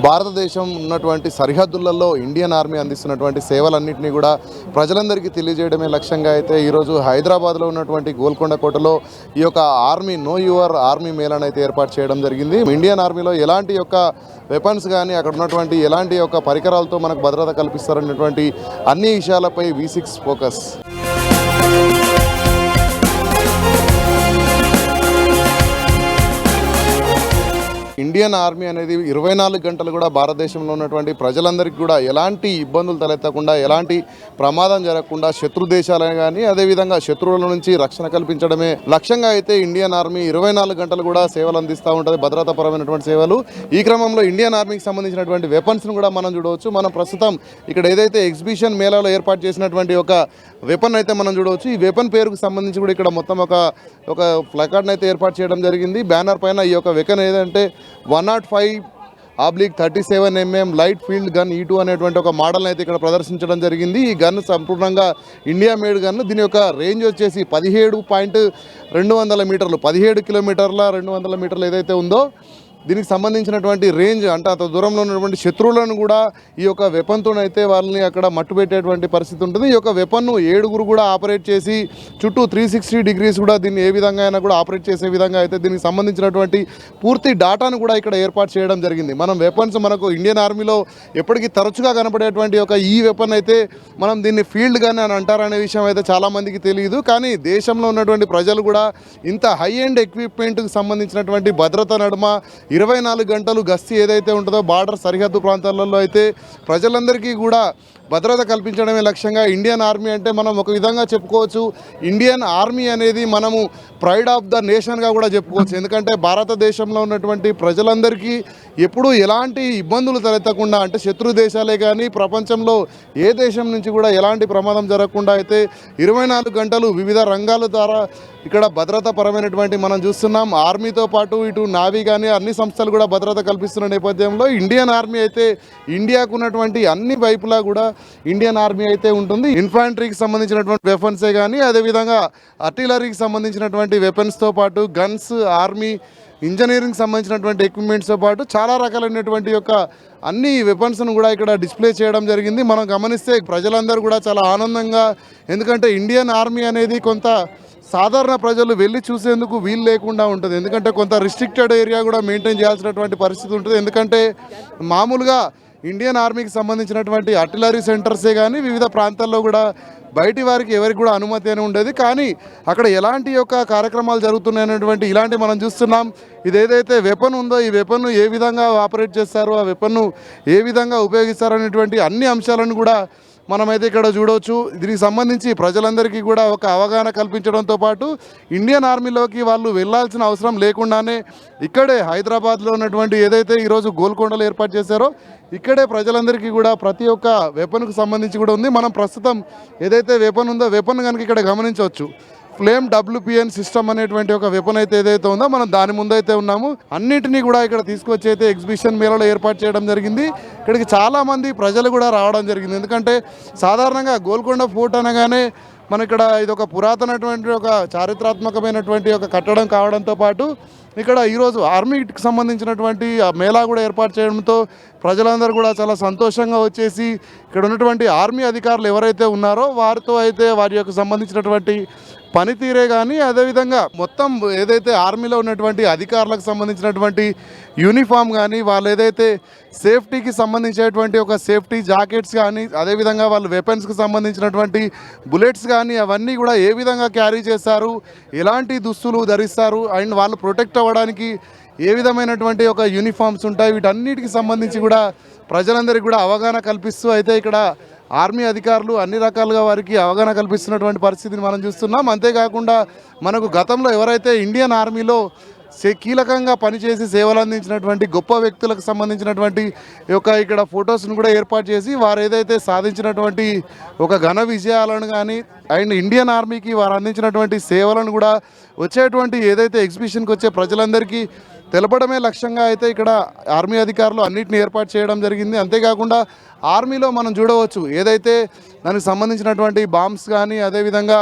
భారతదేశం ఉన్నటువంటి సరిహద్దులలో ఇండియన్ ఆర్మీ అందిస్తున్నటువంటి సేవలన్నింటినీ కూడా ప్రజలందరికీ తెలియజేయడమే లక్ష్యంగా అయితే ఈరోజు హైదరాబాద్లో ఉన్నటువంటి గోల్కొండ కోటలో ఈ యొక్క ఆర్మీ నో యువర్ ఆర్మీ మేళను అయితే ఏర్పాటు చేయడం జరిగింది. ఇండియన్ ఆర్మీలో ఎలాంటి యొక్క వెపన్స్ కానీ అక్కడ ఉన్నటువంటి ఎలాంటి యొక్క పరికరాలతో మనకు భద్రత కల్పిస్తారనేటువంటి అన్ని విషయాలపై V6 ఫోకస్. ఇండియన్ ఆర్మీ అనేది 24 గంటలు కూడా భారతదేశంలో ఉన్నటువంటి ప్రజలందరికీ కూడా ఎలాంటి ఇబ్బందులు తలెత్తకుండా, ఎలాంటి ప్రమాదం జరగకుండా శత్రు దేశాలను కానీ అదేవిధంగా శత్రువుల నుంచి రక్షణ కల్పించడమే లక్ష్యంగా అయితే ఇండియన్ ఆర్మీ 24 గంటలు కూడా సేవలు అందిస్తూ ఉంటుంది, భద్రతాపరమైనటువంటి సేవలు. ఈ క్రమంలో ఇండియన్ ఆర్మీకి సంబంధించినటువంటి వెపన్స్ను కూడా మనం చూడవచ్చు. మనం ప్రస్తుతం ఇక్కడ ఏదైతే ఎగ్జిబిషన్ మేళాలో ఏర్పాటు చేసినటువంటి ఒక వెపన్ అయితే మనం చూడవచ్చు. ఈ వెపన్ పేరుకు సంబంధించి కూడా ఇక్కడ మొత్తం ఒక ప్లకార్డ్ని అయితే ఏర్పాటు చేయడం జరిగింది. బ్యానర్ పైన ఈ యొక్క వెపన్ ఏదంటే 105/37 mm light field gun E2 అనేటువంటి ఒక మోడల్ని అయితే ఇక్కడ ప్రదర్శించడం జరిగింది. ఈ గన్ సంపూర్ణంగా ఇండియా మేడ్ గన్. దీని యొక్క రేంజ్ వచ్చేసి 17.200 మీటర్లు, 17 కిలోమీటర్ల 200 మీటర్లు ఏదైతే ఉందో దీనికి సంబంధించినటువంటి రేంజ్ అంటే అంత దూరంలో ఉన్నటువంటి శత్రువులను కూడా ఈ యొక్క వెపన్తోనైతే వాళ్ళని అక్కడ మట్టుపెట్టేటువంటి పరిస్థితి ఉంటుంది. ఈ యొక్క వెపన్ను 7 కూడా ఆపరేట్ చేసి చుట్టూ 360 డిగ్రీస్ కూడా దీన్ని ఏ విధంగా అయినా కూడా ఆపరేట్ చేసే విధంగా అయితే దీనికి సంబంధించినటువంటి పూర్తి డాటాను కూడా ఇక్కడ ఏర్పాటు చేయడం జరిగింది. మనం వెపన్స్ మనకు ఇండియన్ ఆర్మీలో ఎప్పటికీ తరచుగా కనపడేటువంటి ఒక ఈ వెపన్ అయితే మనం దీన్ని ఫీల్డ్ గన్ అని అంటారనే విషయం అయితే చాలామందికి తెలియదు. కానీ దేశంలో ఉన్నటువంటి ప్రజలు కూడా ఇంత హై ఎండ్ ఎక్విప్మెంట్కి సంబంధించినటువంటి భద్రత నడుమ 24 గంటలు గస్తీ ఏదైతే ఉంటుందో బార్డర్ సరిహద్దు ప్రాంతాలలో అయితే ప్రజలందరికీ కూడా భద్రత కల్పించడమే లక్ష్యంగా ఇండియన్ ఆర్మీ అంటే మనం ఒక విధంగా చెప్పుకోవచ్చు. ఇండియన్ ఆర్మీ అనేది మనము ప్రైడ్ ఆఫ్ ద నేషన్గా కూడా చెప్పుకోవచ్చు. ఎందుకంటే భారతదేశంలో ఉన్నటువంటి ప్రజలందరికీ ఎప్పుడూ ఎలాంటి ఇబ్బందులు తలెత్తకుండా, అంటే శత్రు దేశాలే కానీ ప్రపంచంలో ఏ దేశం నుంచి కూడా ఎలాంటి ప్రమాదం జరగకుండా అయితే 24 గంటలు వివిధ రంగాల ద్వారా ఇక్కడ భద్రతాపరమైనటువంటి మనం చూస్తున్నాం. ఆర్మీతో పాటు ఇటు నావీ కానీ అన్ని సంస్థలు కూడా భద్రత కల్పిస్తున్న నేపథ్యంలో ఇండియన్ ఆర్మీ అయితే ఇండియాకు ఉన్నటువంటి అన్ని వైపులా కూడా ఇండియన్ ఆర్మీ అయితే ఉంటుంది. ఇన్ఫాంట్రీకి సంబంధించినటువంటి వెపన్సే కానీ అదేవిధంగా ఆర్టిలరీకి సంబంధించినటువంటి వెపన్స్తో పాటు గన్స్, ఆర్మీ, ఇంజనీరింగ్ సంబంధించినటువంటి ఎక్విప్మెంట్స్తో పాటు చాలా రకాలైనటువంటి యొక్క అన్ని వెపన్స్ను కూడా ఇక్కడ డిస్ప్లే చేయడం జరిగింది. మనం గమనిస్తే ప్రజలందరూ కూడా చాలా ఆనందంగా, ఎందుకంటే ఇండియన్ ఆర్మీ అనేది కొంత సాధారణ ప్రజలు వెళ్ళి చూసేందుకు వీలు లేకుండా ఉంటుంది. ఎందుకంటే కొంత రిస్ట్రిక్టెడ్ ఏరియా కూడా మెయింటైన్ చేయాల్సినటువంటి పరిస్థితి ఉంటుంది. ఎందుకంటే మామూలుగా ఇండియన్ ఆర్మీకి సంబంధించినటువంటి ఆర్టిలరీ సెంటర్సే కానీ వివిధ ప్రాంతాల్లో కూడా బయటి వారికి ఎవరికి కూడా అనుమతి అని ఉండేది. కానీ అక్కడ ఎలాంటి యొక్క కార్యక్రమాలు జరుగుతున్నాయనేటువంటి ఇలాంటి మనం చూస్తున్నాం. ఇదేదైతే వెపన్ ఉందో ఈ వెపన్ను ఏ విధంగా ఆపరేట్ చేస్తారో, ఆ వెపన్ను ఏ విధంగా ఉపయోగిస్తారనేటువంటి అన్ని అంశాలను కూడా మనమైతే ఇక్కడ చూడవచ్చు. దీనికి సంబంధించి ప్రజలందరికీ కూడా ఒక అవగాహన కల్పించడంతో పాటు ఇండియన్ ఆర్మీలోకి వాళ్ళు వెళ్ళాల్సిన అవసరం లేకుండానే ఇక్కడే హైదరాబాద్లో ఉన్నటువంటి ఏదైతే ఈరోజు గోల్కొండలో ఏర్పాటు చేశారో ఇక్కడే ప్రజలందరికీ కూడా ప్రతి ఒక్క వెపన్కు సంబంధించి కూడా ఉంది. మనం ప్రస్తుతం ఏదైతే వెపన్ ఉందో వెపన్ కనుక ఇక్కడ గమనించవచ్చు. ఫ్లేమ్ WPN సిస్టమ్ అనేటువంటి ఒక వెపన్ అయితే ఏదైతే ఉందో మనం దాని ముందైతే ఉన్నాము. అన్నిటినీ కూడా ఇక్కడ తీసుకొచ్చి అయితే ఎగ్జిబిషన్ మేళలో ఏర్పాటు చేయడం జరిగింది. ఇక్కడికి చాలామంది ప్రజలు కూడా రావడం జరిగింది. ఎందుకంటే సాధారణంగా గోల్కొండ ఫోర్ట్ అనగానే మన ఇక్కడ ఇది ఒక పురాతనటువంటి ఒక చారిత్రాత్మకమైనటువంటి ఒక కట్టడం కావడంతో పాటు ఇక్కడ ఈరోజు ఆర్మీకి సంబంధించినటువంటి మేళా కూడా ఏర్పాటు చేయడంతో ప్రజలందరూ కూడా చాలా సంతోషంగా వచ్చేసి ఇక్కడ ఉన్నటువంటి ఆర్మీ అధికారులు ఎవరైతే ఉన్నారో వారితో అయితే వారి యొక్క సంబంధించినటువంటి పనితీరే కానీ అదేవిధంగా మొత్తం ఏదైతే ఆర్మీలో ఉన్నటువంటి అధికారులకు సంబంధించినటువంటి యూనిఫామ్ కానీ వాళ్ళు ఏదైతే సేఫ్టీకి సంబంధించేటువంటి ఒక సేఫ్టీ జాకెట్స్ కానీ అదేవిధంగా వాళ్ళు వెపన్స్కి సంబంధించినటువంటి బుల్లెట్స్ కానీ అవన్నీ కూడా ఏ విధంగా క్యారీ చేస్తారు, ఎలాంటి దుస్తులు ధరిస్తారు అండ్ వాళ్ళు ప్రొటెక్ట్ అవ్వడానికి ఏ విధమైనటువంటి ఒక యూనిఫామ్స్ ఉంటాయి, వీటన్నిటికి సంబంధించి కూడా ప్రజలందరికీ కూడా అవగాహన కల్పిస్తూ అయితే ఇక్కడ ఆర్మీ అధికారులు అన్ని రకాలుగా వారికి అవగాహన కల్పిస్తున్నటువంటి పరిస్థితిని మనం చూస్తున్నాం. అంతేకాకుండా మనకు గతంలో ఎవరైతే ఇండియన్ ఆర్మీలో కీలకంగా పనిచేసి సేవలు అందించినటువంటి గొప్ప వ్యక్తులకు సంబంధించినటువంటి ఇక్కడ ఫొటోస్ను కూడా ఏర్పాటు చేసి వారు ఏదైతే సాధించినటువంటి ఒక ఘన విజయాలను కానీ అండ్ ఇండియన్ ఆర్మీకి వారు అందించినటువంటి సేవలను కూడా వచ్చేటువంటి ఏదైతే ఎగ్జిబిషన్కి వచ్చే ప్రజలందరికీ తెలపడమే లక్ష్యంగా అయితే ఇక్కడ ఆర్మీ అధికారులు అన్నిటిని ఏర్పాటు చేయడం జరిగింది. అంతేకాకుండా ఆర్మీలో మనం చూడవచ్చు ఏదైతే దానికి సంబంధించినటువంటి బాంబ్స్ కానీ అదేవిధంగా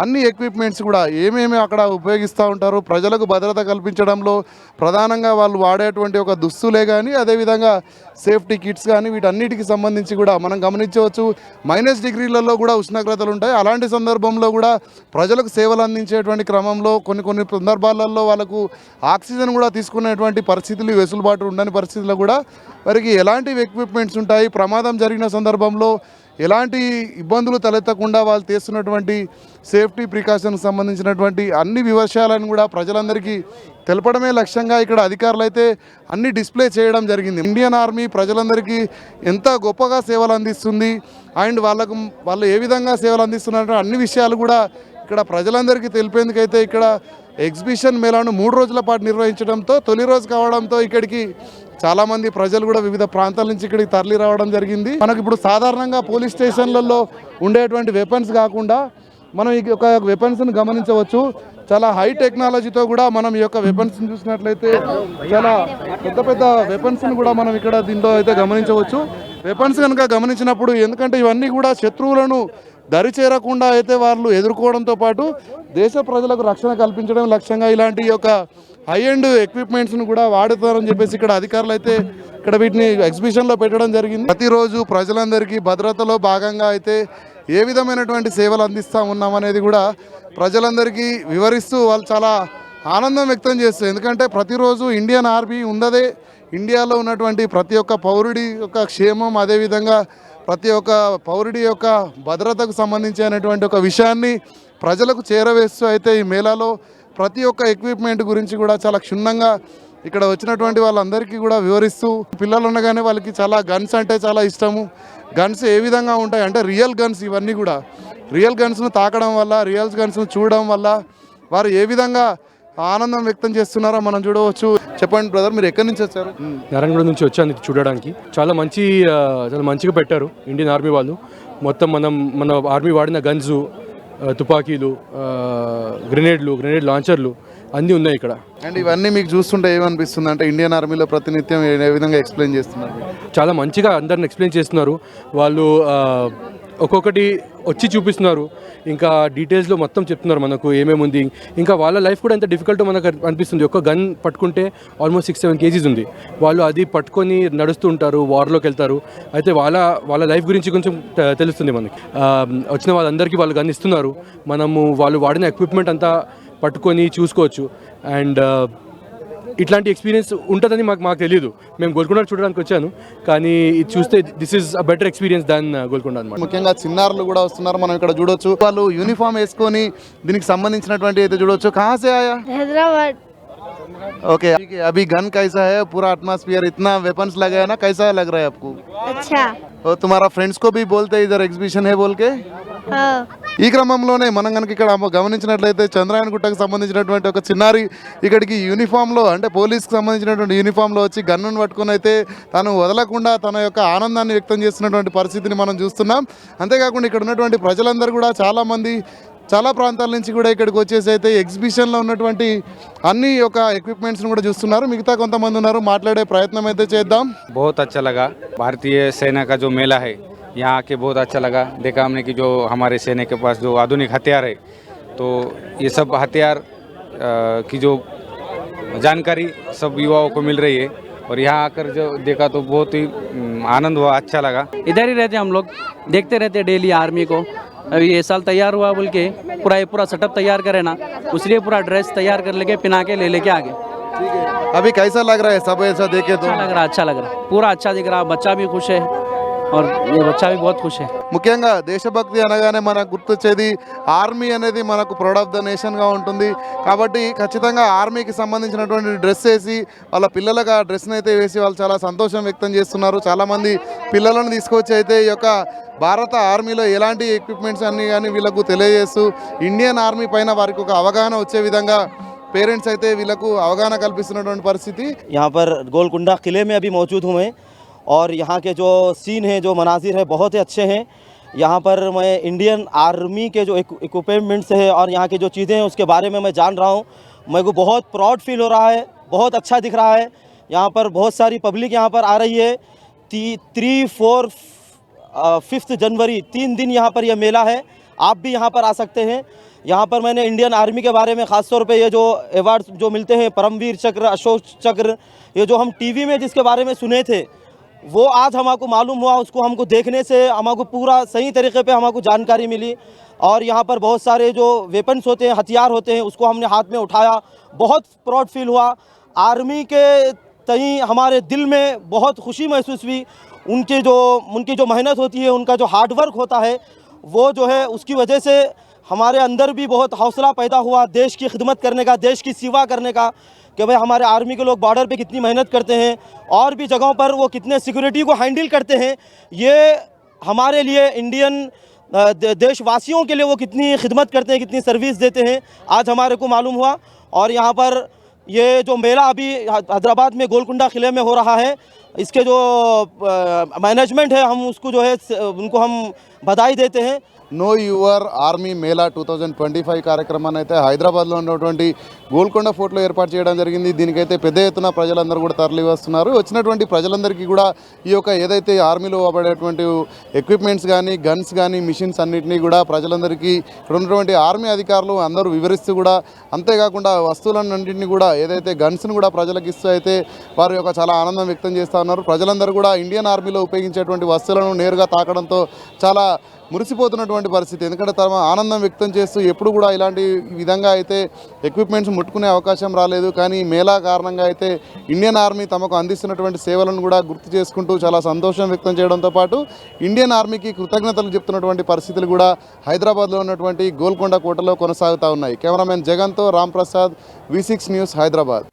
అన్ని ఎక్విప్మెంట్స్ కూడా ఏమేమి అక్కడ ఉపయోగిస్తూ ఉంటారు, ప్రజలకు భద్రత కల్పించడంలో ప్రధానంగా వాళ్ళు వాడేటువంటి ఒక దుస్తులే కానీ అదేవిధంగా సేఫ్టీ కిట్స్ కానీ వీటన్నిటికి సంబంధించి కూడా మనం గమనించవచ్చు. -డిగ్రీలలో కూడా ఉష్ణోగ్రతలు ఉంటాయి. అలాంటి సందర్భంలో కూడా ప్రజలకు సేవలు అందించేటువంటి క్రమంలో కొన్ని సందర్భాలలో వాళ్ళకు ఆక్సిజన్ కూడా తీసుకునేటువంటి పరిస్థితులు, వెసులుబాటు ఉండని పరిస్థితుల్లో కూడా వారికి ఎలాంటి ఎక్విప్మెంట్స్ ఉంటాయి, ప్రమాదం జరిగిన సందర్భంలో ఎలాంటి ఇబ్బందులు తలెత్తకుండా వాళ్ళు తీస్తున్నటువంటి సేఫ్టీ ప్రికాషన్కి సంబంధించినటువంటి అన్ని విషయాలను కూడా ప్రజలందరికీ తెలపడమే లక్ష్యంగా ఇక్కడ అధికారులు అయితే అన్ని డిస్ప్లే చేయడం జరిగింది. ఇండియన్ ఆర్మీ ప్రజలందరికీ ఎంత గొప్పగా సేవలు అందిస్తుంది అండ్ వాళ్ళు ఏ విధంగా సేవలు అందిస్తున్నారు అన్ని విషయాలు కూడా ఇక్కడ ప్రజలందరికీ తెలిపేందుకైతే ఇక్కడ ఎగ్జిబిషన్ మేళాను 3 రోజుల పాటు నిర్వహించడంతో తొలి రోజు కావడంతో ఇక్కడికి చాలామంది ప్రజలు కూడా వివిధ ప్రాంతాల నుంచి ఇక్కడికి తరలి రావడం జరిగింది. మనకి ఇప్పుడు సాధారణంగా పోలీస్ స్టేషన్లలో ఉండేటువంటి వెపన్స్ కాకుండా మనం ఈ యొక్క వెపన్స్ని గమనించవచ్చు. చాలా హై టెక్నాలజీతో కూడా మనం ఈ యొక్క వెపన్స్ని చూసినట్లయితే చాలా పెద్ద వెపన్స్ని కూడా మనం ఇక్కడ దీంట్లో అయితే గమనించవచ్చు. వెపన్స్ కనుక గమనించినప్పుడు ఎందుకంటే ఇవన్నీ కూడా శత్రువులను దరి చేరకుండా అయితే వాళ్ళు ఎదుర్కోవడంతో పాటు దేశ ప్రజలకు రక్షణ కల్పించడం లక్ష్యంగా ఇలాంటి యొక్క హై ఎండ్ ఎక్విప్మెంట్స్ను కూడా వాడుతారని చెప్పేసి ఇక్కడ అధికారులు అయితే ఇక్కడ వీటిని ఎగ్జిబిషన్లో పెట్టడం జరిగింది. ప్రతిరోజు ప్రజలందరికీ భద్రతలో భాగంగా అయితే ఏ విధమైనటువంటి సేవలు అందిస్తూ ఉన్నామనేది కూడా ప్రజలందరికీ వివరిస్తూ వాళ్ళు చాలా ఆనందం వ్యక్తం చేస్తారు. ఎందుకంటే ప్రతిరోజు ఇండియన్ ఆర్మీ ఉన్నదే ఇండియాలో ఉన్నటువంటి ప్రతి ఒక్క పౌరుడి యొక్క క్షేమం, అదేవిధంగా ప్రతి ఒక్క పౌరుడి యొక్క భద్రతకు సంబంధించినటువంటి ఒక విషయాన్ని ప్రజలకు చేరవేస్తూ అయితే ఈ మేళాలో ప్రతి ఒక్క ఎక్విప్మెంట్ గురించి కూడా చాలా క్షుణ్ణంగా ఇక్కడ వచ్చినటువంటి వాళ్ళందరికీ కూడా వివరిస్తూ, పిల్లలు ఉండగానే వాళ్ళకి చాలా గన్స్ అంటే చాలా ఇష్టము. గన్స్ ఏ విధంగా ఉంటాయి అంటే రియల్ గన్స్, ఇవన్నీ కూడా రియల్ గన్స్ను తాకడం వల్ల, రియల్ గన్స్ను చూడడం వల్ల వారు ఏ విధంగా ఆనందం వ్యక్తం చేస్తున్నారో మనం చూడవచ్చు. చెప్పండి బ్రదర్, మీరు ఎక్కడి నుంచి వచ్చారు? నారాయణగూడ నుంచి వచ్చాను ఇది చూడడానికి. చాలా మంచిగా పెట్టారు ఇండియన్ ఆర్మీ వాళ్ళు. మొత్తం మన ఆర్మీ వాడిన గన్స్, తుపాకీలు, గ్రెనేడ్ లాంచర్లు అన్నీ ఉన్నాయి ఇక్కడ. అండ్ ఇవన్నీ మీకు చూస్తుంటే ఏమనిపిస్తుంది అంటే ఇండియన్ ఆర్మీలో ప్రతినిత్యం ఏ విధంగా ఎక్స్ప్లెయిన్ చేస్తున్నారు? చాలా మంచిగా అందరిని ఎక్స్ప్లెయిన్ చేస్తున్నారు వాళ్ళు. ఒక్కొక్కటి వచ్చి చూపిస్తున్నారు, ఇంకా డీటెయిల్స్లో మొత్తం చెప్తున్నారు మనకు ఏమేమి ఉంది. ఇంకా వాళ్ళ లైఫ్ కూడా ఎంత డిఫికల్టో మనకు అనిపిస్తుంది. ఒక గన్ పట్టుకుంటే ఆల్మోస్ట్ 6-7 kgs ఉంది. వాళ్ళు అది పట్టుకొని నడుస్తూ ఉంటారు, వార్లోకి వెళ్తారు. అయితే వాళ్ళ లైఫ్ గురించి కొంచెం తెలుస్తుంది మనకి. వచ్చిన వాళ్ళందరికీ వాళ్ళు గన్ ఇస్తున్నారు. వాళ్ళు వాడిన ఎక్విప్మెంట్ అంతా పట్టుకొని చూసుకోవచ్చు. అండ్ ఇట్లాంటి ఎక్స్పీరియన్స్ ఉంటుందని మాకు తెలియదు. మేము గోల్కొండ చూడడానికి వచ్చాను, కానీ ఇది చూస్తే this is a better experience than Golconda అనమాట. ముఖ్యంగా చిన్నారులు కూడా వస్తున్నారు, మనం ఇక్కడ చూడొచ్చు. వాళ్ళు యూనిఫామ్ వేసుకొని దీనికి సంబంధించినటువంటి అయితే చూడొచ్చు. కहाँ से आया? हैदराबाद। ओके, अभी गन कैसा है? पूरा एटमॉस्फेयर इतना वेपन्स लगा है ना, कैसा लग रहा है आपको? अच्छा। और तुम्हारा फ्रेंड्स को भी बोलते हैं इधर एग्जिबिशन है बोल के? हाँ। ఈ క్రమంలోనే మనం కనుక ఇక్కడ గమనించినట్లయితే చంద్రాయణగుట్టకు సంబంధించినటువంటి ఒక చిన్నారి ఇక్కడికి యూనిఫామ్లో అంటే పోలీస్కి సంబంధించినటువంటి యూనిఫామ్లో వచ్చి గన్నును పట్టుకొని అయితే తను వదలకుండా తన యొక్క ఆనందాన్ని వ్యక్తం చేస్తున్నటువంటి పరిస్థితిని మనం చూస్తున్నాం. అంతేకాకుండా ఇక్కడ ఉన్నటువంటి ప్రజలందరూ కూడా చాలామంది చాలా ప్రాంతాల నుంచి కూడా ఇక్కడికి వచ్చేసి అయితే ఎగ్జిబిషన్లో ఉన్నటువంటి అన్ని యొక్క ఎక్విప్మెంట్స్ని కూడా చూస్తున్నారు. మిగతా కొంతమంది ఉన్నారు, మాట్లాడే ప్రయత్నం అయితే చేద్దాం. बहुत अच्छा लगा। भारतीय सेना का जो मेला है यहाँ आके बहुत अच्छा लगा। देखा हमने कि जो हमारे सेना के पास जो आधुनिक हथियार है, तो ये सब हथियार की जो जानकारी सब युवाओं को मिल रही है। और यहाँ आकर जो देखा तो बहुत ही आनंद हुआ, अच्छा लगा। इधर ही रहते हम लोग, देखते रहते डेली आर्मी को। अभी ये साल तैयार हुआ बोल के पूरा सेटअप तैयार करे ना, उसलिए पूरा ड्रेस तैयार कर लेके पिना के लेके आगे। अभी कैसा लग रहा है सब ऐसा देखे तो? अच्छा लग रहा पूरा अच्छा दिख रहा। बच्चा भी खुश है और ये बच्चा भी बहुत खुश है। ముఖ్యంగా దేశభక్తి అనగానే మనకు గుర్తొచ్చేది ఆర్మీ అనేది మనకు ప్రౌడ్ ఆఫ్ ద నేషన్గా ఉంటుంది. కాబట్టి ఖచ్చితంగా ఆర్మీకి సంబంధించినటువంటి డ్రెస్ వేసి వాళ్ళ పిల్లలకు ఆ డ్రెస్ని అయితే వేసి వాళ్ళు చాలా సంతోషం వ్యక్తం చేస్తున్నారు. చాలామంది పిల్లలను తీసుకొచ్చి అయితే ఈ యొక్క భారత ఆర్మీలో ఎలాంటి ఎక్విప్మెంట్స్ అన్నీ కానీ వీళ్ళకు తెలియజేస్తూ ఇండియన్ ఆర్మీ పైన వారికి ఒక అవగాహన వచ్చే విధంగా पेरेंट्स అయితే వీళ్ళకు అవగాహన కల్పిస్తున్నటువంటి పరిస్థితి. यहाँ पर गोलकुंडा किले में अभी मौजूद हूँ मैं, और यहाँ के जो सीन हैं, जो मनाजिर है, बहुत ही अच्छे हैं। यहाँ पर मैं इंडियन आर्मी के जो इक्विपमेंट्स है और यहाँ की जो चीज़ें हैं उसके बारे में मैं जान रहा हूँ। मेरे को बहुत प्राउड फील हो रहा है, बहुत अच्छा दिख रहा है। यहाँ पर बहुत सारी पब्लिक यहाँ पर आ रही है। 3, 4, 5 जनवरी 3 दिन यहाँ पर यह मेला है। आप भी यहाँ पर आ सकते हैं। यहाँ पर मैंने इंडियन आर्मी के बारे में ख़ास तौर पे ये जो अवार्ड जो मिलते हैं, परमवीर चक्र, अशोक चक्र, ये जो हम टीवी में जिसके बारे में सुने थे वो आज हमको मालूम हुआ, उसको हमको देखने से हमको पूरा सही तरीके पे हमको जानकारी मिली। और यहाँ पर बहुत सारे जो वेपन्स होते हैं, हथियार होते हैं, उसको हमने हाथ में उठाया, बहुत प्राउड फील हुआ। आर्मी के तई हमारे दिल में बहुत खुशी महसूस हुई। उनकी जो मेहनत होती है, उनका जो हार्ड वर्क होता है, वो जो है उसकी वजह से हमारे अंदर भी बहुत हौसला पैदा हुआ देश की खिदमत करने का, देश की सेवा करने का, कि भाई हमारे आर्मी के लोग बॉर्डर पे कितनी मेहनत करते हैं और भी जगहों पर वो कितने सिक्योरिटी को हैंडल करते हैं। ये हमारे लिए इंडियन देशवासियों के लिए वो कितनी खिदमत करते हैं, कितनी सर्विस देते हैं, आज हमारे को मालूम हुआ। और यहाँ पर ये जो मेला अभी हैदराबाद में गोलकुंडा किले में हो रहा है, इसके जो मैनेजमेंट है, हम उसको जो है उनको हम बधाई देते हैं। నో యువర్ ఆర్మీ మేళా 2025 కార్యక్రమాన్ని అయితే హైదరాబాద్లో ఉన్నటువంటి గోల్కొండ ఫోర్ట్లో ఏర్పాటు చేయడం జరిగింది. దీనికైతే పెద్ద ఎత్తున ప్రజలందరూ కూడా తరలి వస్తున్నారు. వచ్చినటువంటి ప్రజలందరికీ కూడా ఈ యొక్క ఏదైతే ఆర్మీలో వాడేటువంటి ఎక్విప్మెంట్స్ కానీ, గన్స్ కానీ, మిషన్స్ అన్నింటినీ కూడా ప్రజలందరికీ ఇక్కడ ఉన్నటువంటి ఆర్మీ అధికారులు అందరూ వివరిస్తూ కూడా, అంతేకాకుండా వస్తువులన్నింటినీ కూడా ఏదైతే గన్స్ను కూడా ప్రజలకు ఇస్తూ అయితే వారి యొక్క చాలా ఆనందం వ్యక్తం చేస్తూ ఉన్నారు. ప్రజలందరూ కూడా ఇండియన్ ఆర్మీలో ఉపయోగించేటువంటి వస్తువులను నేరుగా తాకడంతో చాలా మురిసిపోతున్నటువంటి పరిస్థితి. ఎందుకంటే తమ ఆనందం వ్యక్తం చేస్తూ ఎప్పుడు కూడా ఇలాంటి విధంగా అయితే ఎక్విప్మెంట్స్ ముట్టుకునే అవకాశం రాలేదు. కానీ మేళా కారణంగా అయితే ఇండియన్ ఆర్మీ తమకు అందిస్తున్నటువంటి సేవలను కూడా గుర్తు చేసుకుంటూ చాలా సంతోషం వ్యక్తం చేయడంతో పాటు ఇండియన్ ఆర్మీకి కృతజ్ఞతలు చెప్తున్నటువంటి పరిస్థితులు కూడా హైదరాబాద్లో ఉన్నటువంటి గోల్కొండ కోటలో కొనసాగుతూ ఉన్నాయి. కెమెరామెన్ జగన్తో రామ్ ప్రసాద్, V6 న్యూస్, హైదరాబాద్.